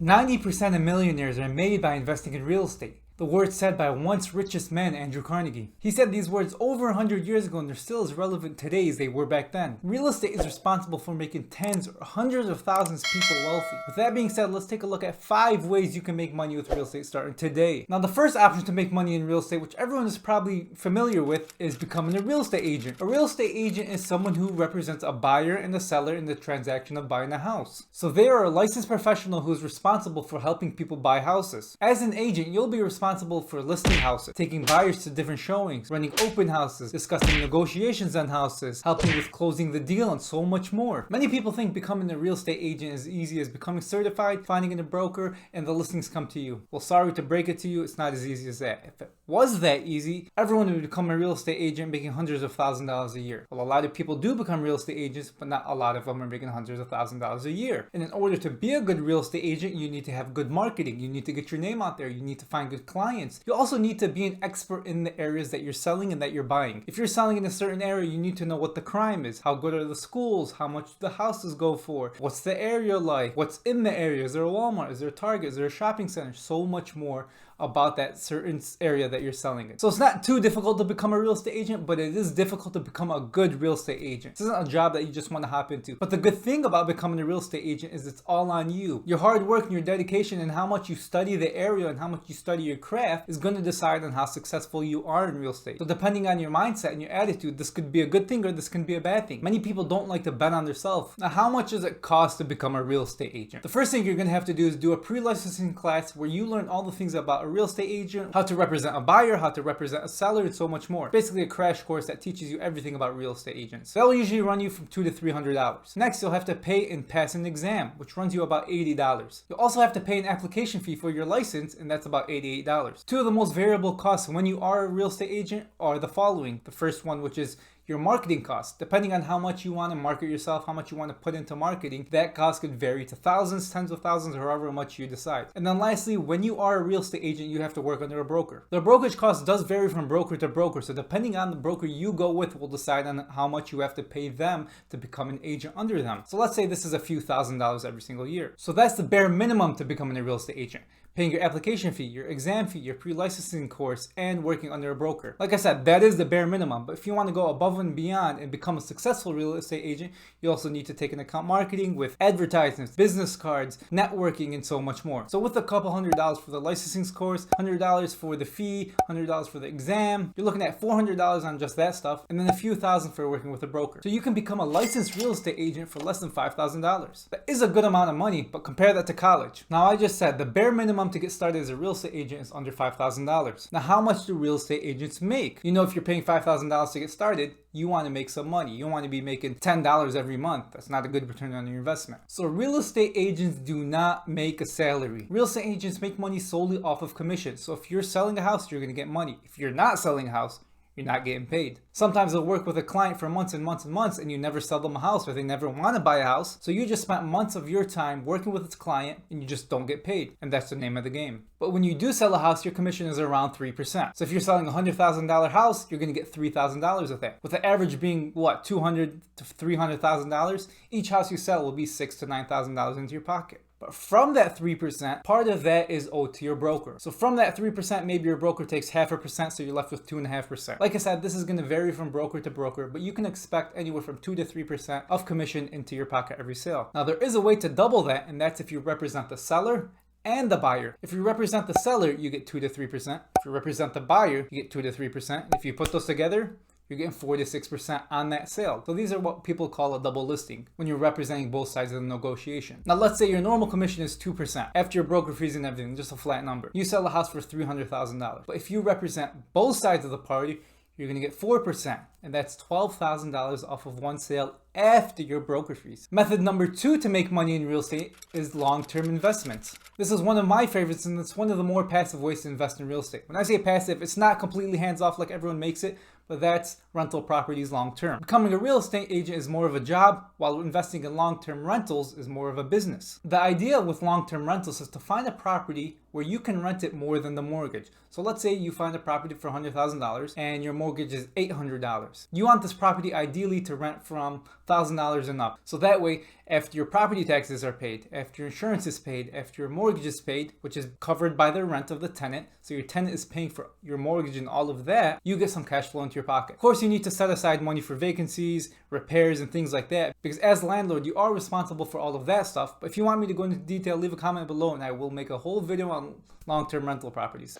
90% of millionaires are made by investing in real estate. The words said by once richest man Andrew Carnegie. He said these words over 100 years ago and they're still as relevant today as they were back then. Real estate is responsible for making tens or hundreds of thousands of people wealthy. With that being said, let's take a look at 5 ways you can make money with real estate starting today. Now the first option to make money in real estate, which everyone is probably familiar with, is becoming a real estate agent. A real estate agent is someone who represents a buyer and a seller in the transaction of buying a house. So they are a licensed professional who is responsible for helping people buy houses. As an agent, you'll be responsible for listing houses, taking buyers to different showings, running open houses, discussing negotiations on houses, helping with closing the deal, and so much more. Many people think becoming a real estate agent is as easy as becoming certified, finding a broker, and the listings come to you. Well, sorry to break it to you, it's not as easy as that. If it was that easy, everyone would become a real estate agent making hundreds of thousands of dollars a year. Well, a lot of people do become real estate agents, but not a lot of them are making hundreds of thousands of dollars a year. And in order to be a good real estate agent, you need to have good marketing. You need to get your name out there. You need to find good clients. You also need to be an expert in the areas that you're selling and that you're buying. If you're selling in a certain area, you need to know what the crime is, how good are the schools, how much the houses go for, what's the area like, what's in the area, is there a Walmart, is there a Target, is there a shopping center, so much more about that certain area that you're selling in. So it's not too difficult to become a real estate agent, but it is difficult to become a good real estate agent. This isn't a job that you just want to hop into. But the good thing about becoming a real estate agent is it's all on you. Your hard work and your dedication and how much you study the area and how much you study your craft is going to decide on how successful you are in real estate. So depending on your mindset and your attitude, this could be a good thing or this can be a bad thing. Many people don't like to bet on themselves. Now, how much does it cost to become a real estate agent? The first thing you're going to have to do is do a pre-licensing class where you learn all the things about a real estate agent, how to represent a buyer, how to represent a seller, and so much more. Basically a crash course that teaches you everything about real estate agents. That will usually run you from $200 to $300. Next, you'll have to pay and pass an exam, which runs you about $80. You'll also have to pay an application fee for your license, and that's about $88. Two of the most variable costs when you are a real estate agent are the following. The first one, which is your marketing costs. Depending on how much you want to market yourself, how much you want to put into marketing, that cost could vary to thousands, tens of thousands, or however much you decide. And then lastly, when you are a real estate agent, you have to work under a broker. The brokerage cost does vary from broker to broker, so depending on the broker you go with will decide on how much you have to pay them to become an agent under them. So let's say this is a few $1,000s every single year. So that's the bare minimum to becoming a real estate agent. Paying your application fee, your exam fee, your pre-licensing course, and working under a broker. Like I said, that is the bare minimum, but if you want to go above and beyond and become a successful real estate agent, you also need to take into account marketing with advertisements, business cards, networking, and so much more. So with a couple $100 for the licensing course, $100 for the fee, $100 for the exam, you're looking at $400 on just that stuff, and then a few thousand for working with a broker. So you can become a licensed real estate agent for less than $5,000. That is a good amount of money, but compare that to college. Now I just said the bare minimum to get started as a real estate agent is under $5,000. Now, how much do real estate agents make? You know, if you're paying $5,000 to get started, you want to make some money. You want to be making $10 every month. That's not a good return on your investment. So real estate agents do not make a salary. Real estate agents make money solely off of commission. So if you're selling a house, you're going to get money. If you're not selling a house, you're not getting paid. Sometimes they'll work with a client for months and months and months and you never sell them a house or they never want to buy a house. So you just spent months of your time working with this client and you just don't get paid. And that's the name of the game. But when you do sell a house, your commission is around 3%. So if you're selling a $100,000 house, you're going to get $3,000 of that. With the average being what, $200,000 to $300,000, each house you sell will be $6,000 to $9,000 into your pocket. But from that 3%, part of that is owed to your broker. So from that 3%, maybe your broker takes 0.5%, so you're left with 2.5%. Like I said, this is going to vary from broker to broker, but you can expect anywhere from 2 to 3% of commission into your pocket every sale. Now there is a way to double that, and that's if you represent the seller and the buyer. If you represent the seller, you get 2 to 3%. If you represent the buyer, you get 2 to 3%. And if you put those together, you're getting 4 to 6% on that sale. So these are what people call a double listing when you're representing both sides of the negotiation. Now let's say your normal commission is 2% after your broker fees and everything, just a flat number. You sell a house for $300,000. But if you represent both sides of the party, you're going to get 4%, and that's $12,000 off of one sale after your broker fees. Method number 2 to make money in real estate is long-term investments. This is one of my favorites, and it's one of the more passive ways to invest in real estate. When I say passive, it's not completely hands-off like everyone makes it, but that's rental properties long-term. Becoming a real estate agent is more of a job, while investing in long-term rentals is more of a business. The idea with long-term rentals is to find a property where you can rent it more than the mortgage. So let's say you find a property for $100,000 and your mortgage is $800. $1,000. You want this property ideally to rent from $1,000 and up. So that way, after your property taxes are paid, after your insurance is paid, after your mortgage is paid, which is covered by the rent of the tenant, so your tenant is paying for your mortgage and all of that, you get some cash flow into your pocket. Of course, you need to set aside money for vacancies, repairs, and things like that, because as landlord, you are responsible for all of that stuff. But if you want me to go into detail, leave a comment below and I will make a whole video on long-term rental properties.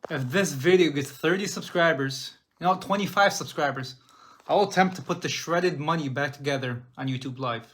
If this video gets 30 subscribers, 25 subscribers, I will attempt to put the shredded money back together on YouTube Live.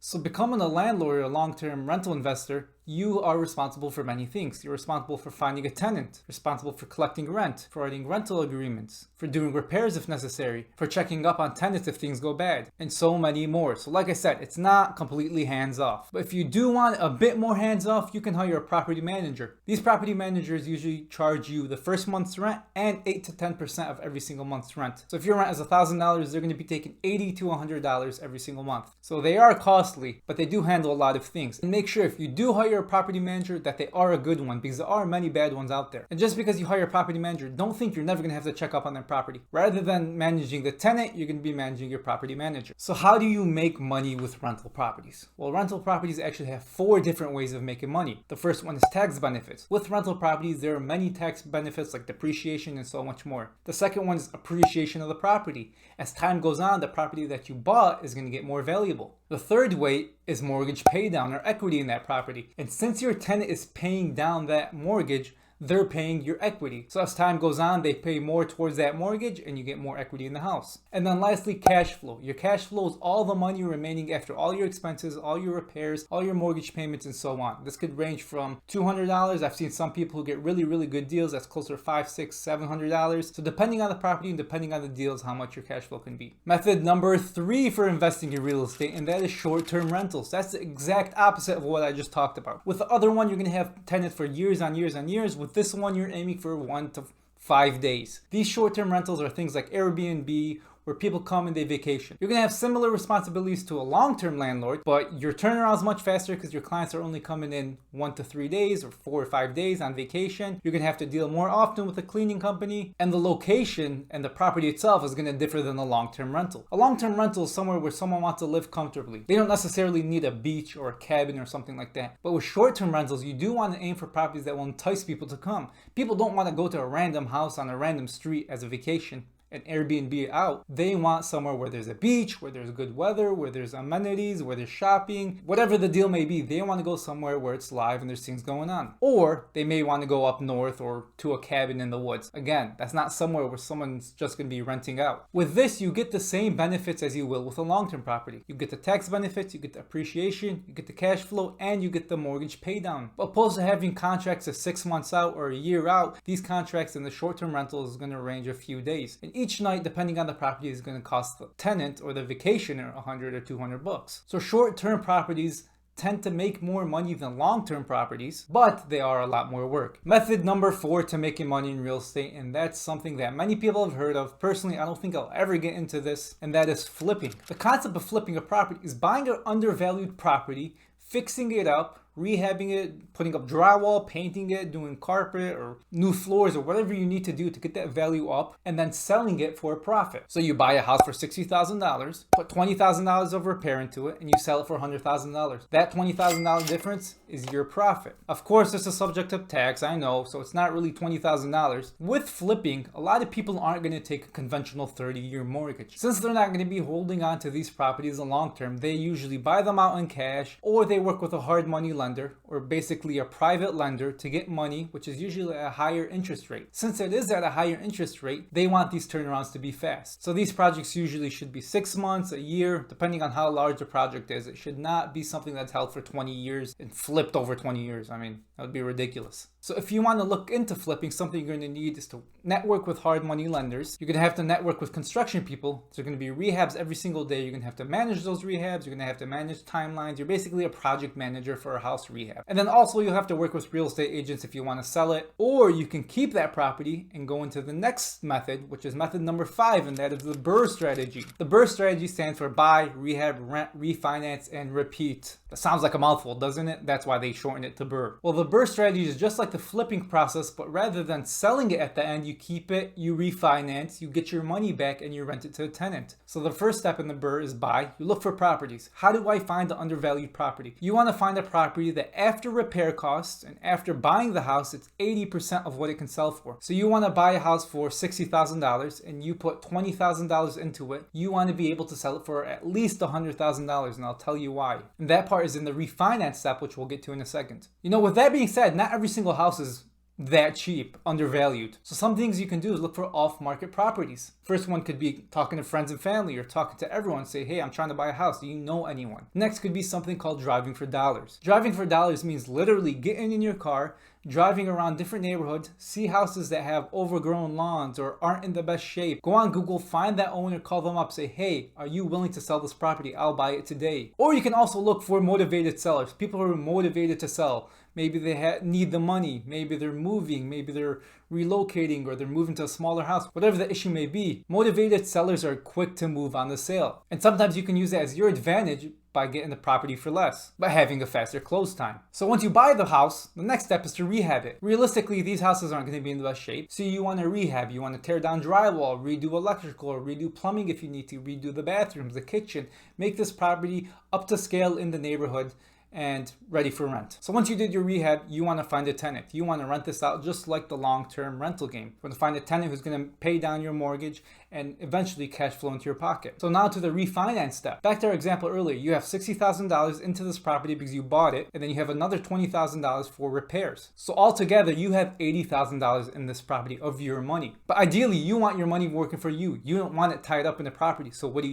So becoming a landlord or a long-term rental investor, you are responsible for many things. You're responsible for finding a tenant, responsible for collecting rent, for writing rental agreements, for doing repairs if necessary, for checking up on tenants if things go bad, and so many more. So like I said, it's not completely hands-off. But if you do want a bit more hands-off, you can hire a property manager. These property managers usually charge you the first month's rent and 8 to 10% of every single month's rent. So if your rent is $1,000, they're going to be taking $80 to $100 every single month. So they are costly, but they do handle a lot of things. And make sure if you do hire a property manager that they are a good one, because there are many bad ones out there. And just because you hire a property manager, don't think you're never going to have to check up on their property. Rather than managing the tenant, you're going to be managing your property manager. So how do you make money with rental properties? Well, rental properties actually have 4 different ways of making money. The first one is tax benefits. With rental properties, there are many tax benefits like depreciation and so much more. The second one is appreciation of the property. As time goes on, the property that you bought is going to get more valuable. The third way is mortgage pay down or equity in that property. And since your tenant is paying down that mortgage, they're paying your equity. So as time goes on, they pay more towards that mortgage and you get more equity in the house. And then lastly, cash flow. Your cash flow is all the money remaining after all your expenses, all your repairs, all your mortgage payments, and so on. This could range from $200. I've seen some people who get really good deals that's closer to $500, $600, $700. So depending on the property and depending on the deals, how much your cash flow can be. Method number 3 for investing in real estate, and that is short-term rentals. That's the exact opposite of what I just talked about. With the other one, you're going to have tenants for years on years on years. With this one, you're aiming for 1 to 5 days. These short-term rentals are things like Airbnb, where people come and they vacation. You're going to have similar responsibilities to a long-term landlord, but your turnaround is much faster because your clients are only coming in 1 to 3 days or 4 or 5 days on vacation. You're going to have to deal more often with a cleaning company, and the location and the property itself is going to differ than a long-term rental. A long-term rental is somewhere where someone wants to live comfortably. They don't necessarily need a beach or a cabin or something like that. But with short-term rentals, you do want to aim for properties that will entice people to come. People don't want to go to a random house on a random street as a vacation and Airbnb out. They want somewhere where there's a beach, where there's good weather, where there's amenities, where there's shopping, whatever the deal may be. They want to go somewhere where it's live and there's things going on. Or they may want to go up north or to a cabin in the woods. Again, that's not somewhere where someone's just going to be renting out. With this, you get the same benefits as you will with a long-term property. You get the tax benefits, you get the appreciation, you get the cash flow, and you get the mortgage pay down. But opposed to having contracts of 6 months out or a year out, these contracts in the short-term rental is going to range a few days. And each night, depending on the property, is going to cost the tenant or the vacationer $100 or $200. So short-term properties tend to make more money than long-term properties, but they are a lot more work. Method number 4 to making money in real estate, and that's something that many people have heard of. Personally, I don't think I'll ever get into this, and that is flipping. The concept of flipping a property is buying an undervalued property, fixing it up, rehabbing it, putting up drywall, painting it, doing carpet or new floors or whatever you need to do to get that value up, and then selling it for a profit. So you buy a house for $60,000, put $20,000 of repair into it, and you sell it for $100,000. That $20,000 difference is your profit. Of course, it's a subject of tax, I know, so it's not really $20,000. With flipping, a lot of people aren't going to take a conventional 30-year mortgage. Since they're not going to be holding on to these properties in the long term, they usually buy them out in cash, or they work with a hard money lender, or basically a private lender, to get money, which is usually at a higher interest rate. Since it is at a higher interest rate, they want these turnarounds to be fast. So these projects usually should be 6 months, a year, depending on how large the project is. It should not be something that's held for 20 years and flipped over 20 years. I mean, that would be ridiculous. So if you want to look into flipping, something you're going to need is to network with hard money lenders. You're going to have to network with construction people. There's going to be rehabs every single day. You're going to have to manage those rehabs. You're going to have to manage timelines. You're basically a project manager for a house house rehab. And then also you'll have to work with real estate agents if you want to sell it, or you can keep that property and go into the next method, which is method number 5, and that is the BRRRR strategy. The BRRRR strategy stands for buy, rehab, rent, refinance, and repeat. That sounds like a mouthful, doesn't it? That's why they shorten it to BRRRR. Well, the BRRRR strategy is just like the flipping process, but rather than selling it at the end, you keep it, you refinance, you get your money back, and you rent it to a tenant. So the first step in the BRRRR is buy. You look for properties. How do I find the undervalued property? You want to find a property that after repair costs and after buying the house, it's 80% of what it can sell for. So you want to buy a house for $60,000 and you put $20,000 into it. You want to be able to sell it for at least $100,000, and I'll tell you why. And that part is in the refinance step, which we'll get to in a second. You know, with that being said, not every single house is that cheap, undervalued. So some things you can do is look for off-market properties. First one could be talking to friends and family or talking to everyone. Say, hey, I'm trying to buy a house. Do you know anyone? Next could be something called driving for dollars. Driving for dollars means literally getting in your car, driving around different neighborhoods, see houses that have overgrown lawns or aren't in the best shape. Go on Google, find that owner, call them up, say, hey, are you willing to sell this property? I'll buy it today. Or you can also look for motivated sellers, people who are motivated to sell. Maybe they need the money, maybe they're moving, maybe they're relocating, or they're moving to a smaller house. Whatever the issue may be, motivated sellers are quick to move on the sale. And sometimes you can use that as your advantage by getting the property for less, by having a faster close time. So once you buy the house, the next step is to rehab it. Realistically, these houses aren't going to be in the best shape. So you want to rehab, you want to tear down drywall, redo electrical, or redo plumbing if you need to, redo the bathrooms, the kitchen, make this property up to scale in the neighborhood and ready for rent. So once you did your rehab, you want to find a tenant. You want to rent this out just like the long-term rental game. You want to find a tenant who's going to pay down your mortgage and eventually cash flow into your pocket. So now to the refinance step. Back to our example earlier, you have $60,000 into this property because you bought it, and then you have another $20,000 for repairs. So altogether, you have $80,000 in this property of your money. But ideally, you want your money working for you. You don't want it tied up in the property. So what do?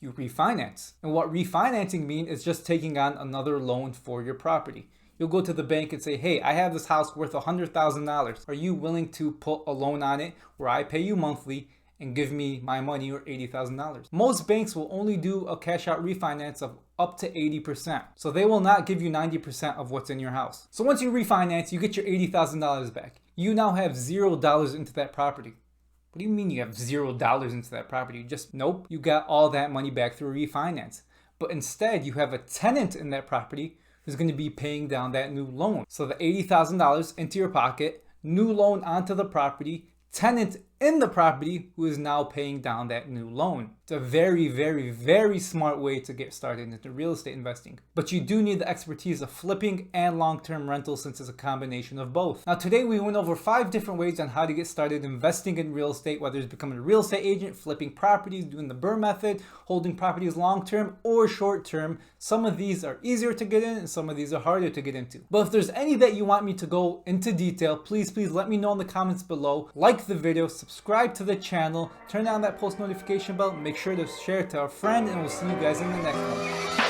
You refinance. And what refinancing means is just taking on another loan for your property. You'll go to the bank and say, hey, I have this house worth $100,000. Are you willing to put a loan on it where I pay you monthly and give me my money, or $80,000? Most banks will only do a cash out refinance of up to 80%. So they will not give you 90% of what's in your house. So once you refinance, you get your $80,000 back. You now have $0 into that property. What do you mean you have $0 into that property? Nope, you got all that money back through refinance. But instead, you have a tenant in that property who's going to be paying down that new loan. So the $80,000 into your pocket, new loan onto the property, tenant in the property who is now paying down that new loan. It's a very, very, very smart way to get started into real estate investing. But you do need the expertise of flipping and long-term rentals, since it's a combination of both. Now today we went over 5 different ways on how to get started investing in real estate, whether it's becoming a real estate agent, flipping properties, doing the BRRRR method, holding properties long-term or short-term. Some of these are easier to get in and some of these are harder to get into. But if there's any that you want me to go into detail, please let me know in the comments below. Like the video, subscribe to the channel, turn on that post notification bell, make sure to share it to a friend, and we'll see you guys in the next one.